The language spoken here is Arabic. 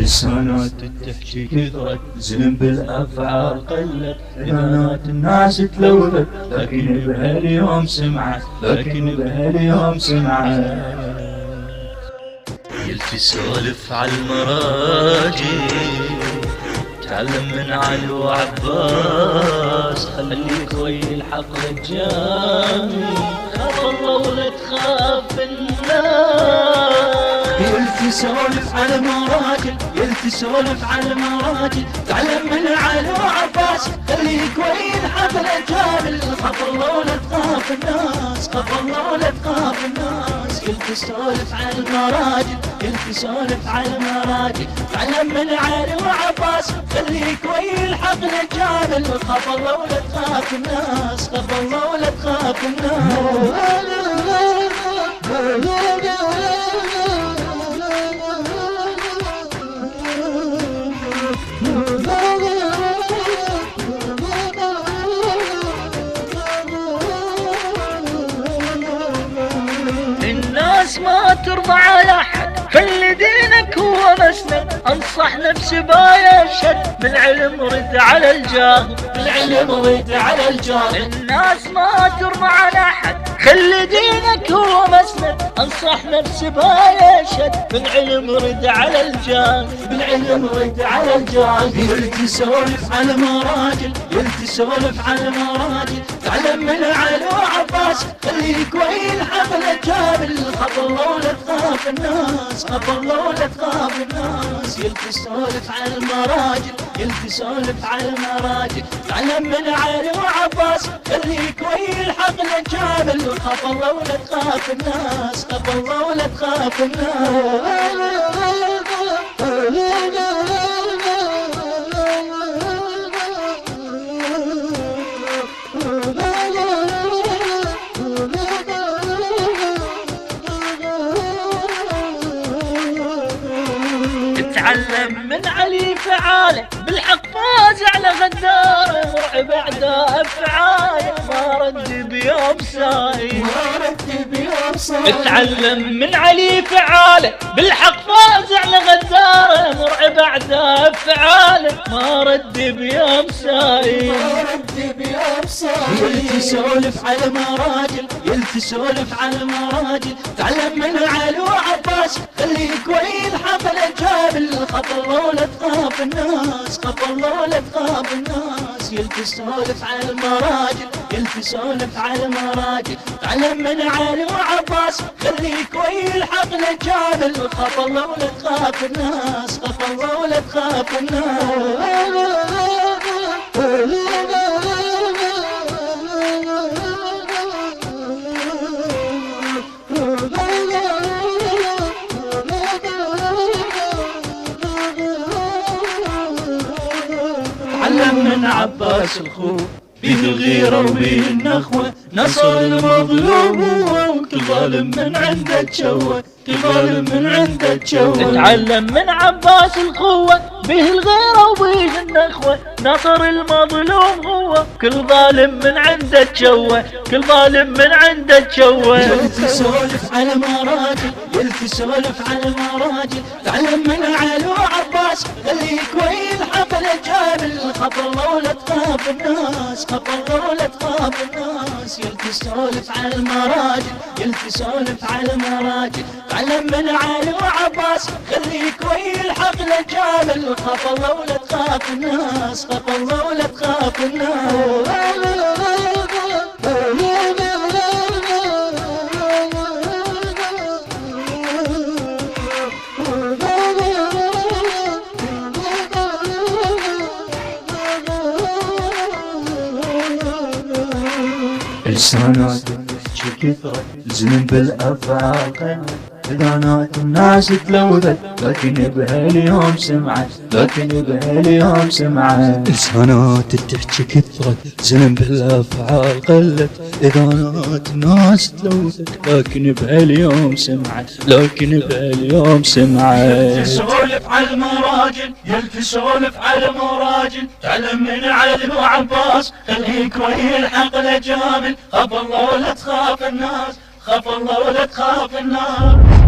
لسانات تحكي كثرت، زلم بالافعال قلت، اذانات الناس تلوثت، لكن بهاليوم سمعت، لكن بهاليوم سمعت. يلفي سولف على المراجل، تعلم من علي وعباس، خليك ويا الحق رجالي، خاف الله ولا تخاف الناس. يلفي سولف على المراجل، يلفي سولف على المراجل، تعلم من علي وعباس، خليك ويا الحق رجالي، خاف الله ولا تخاف الناس، خاف الله ولا تخاف الناس. يلفي سولف على المراجل، يلفي سولف على المراجل، تعلم من علي وعباس، خليك ويا الحق رجال، خاف الله ولا تخاف الناس، خاف الله ولا تخاف الناس. الناس ما ترضى على حد، خلي دينك هو مسند، انصح نفسي بايا شد، بالعلم رد على الجاهل، بالعلم رد على الجاهل. الناس ما ترضى على حد، خلي دينك هو مسند، انصح نفسي بايا شد، بالعلم رد على الجاهل، بالعلم رد على الجاهل. يلتي سولف على مراجل، يلتي سولف على مراجل، تعلم من علي وعباس، خليك ويا الحق رجال، خاف الله ولا تخاف الناس، خاف الله ولا تخاف الناس. يلفي سولف على المراجل، يلفي سولف على المراجل، تعلم من علي وعباس، خليك ويا الحق رجال، خاف الله ولا تخاف الناس، خاف الله ولا تخاف الناس. تعلم من علي فعاله، بالحق فاز على غداره، مرعب اعداء افعاله، ما رد بيوم سايل، ما رد بيوم سايل. تعلم من علي فعاله، بالحق فاز على غداره، مرعب اعداء افعاله، ما رد بيوم سايل، ما رد بيوم سايل. يلفي سولف على مراجل، يلفي سولف على مراجل، تعلم من علي وعباس، خليك ويا الحق رجال، خاف الله ولا تخاف الناس، خاف الله ولا تخاف الناس. يلفي سولف على المراجل، يلفي سولف على المراجل، تعلم من علي وعباس، خليك ويا الحق رجال، خاف الله ولا تخاف الناس، خاف الله ولا تخاف الناس. تعلم من عباس الخوف، بيه الغيرة وبيه النخوة، نصر المظلوم هو، وكل ظالم من عنده تشوه، كل ظالم من عنده تشوه. تعلم من عباس الخوة، بيه الغيرة وبيه النخوة، نصر المظلوم هو، كل ظالم من عنده تشوه، كل ظالم من عنده تشوه. يلفي سولف على مراجل، يلفي سولف على مراجل، تعلم من علي وعباس، خليك ويا الحق رجال، خاف الله ولا تخاف الناس، خاف الله ولا تخاف الناس. يلفي سولف على المراجل، يلفي سولف على المراجل، تعلم من علي وعباس، خليك ويا الحق رجال، خاف الله ولا تخاف الناس، خاف الله ولا تخاف الناس. لسانات تحكي كثرت، زلم بالافعال قلت، اذانات الناس تلوثت، لكن بهاليوم سمعت، لكن بهاليوم سمعت. لسانات تحكي كثرت، زلم بالافعال قلت، اذانات الناس تلوثت، لكن بهاليوم سمعت، لكن بهاليوم سمعت. يلفي سولف على المراجل، يلفي سولف على المراجل، تعلم من علي وعباس، خليك ويا الحق رجال، خاف الله ولا تخاف الناس، خاف الله ولا تخاف الناس.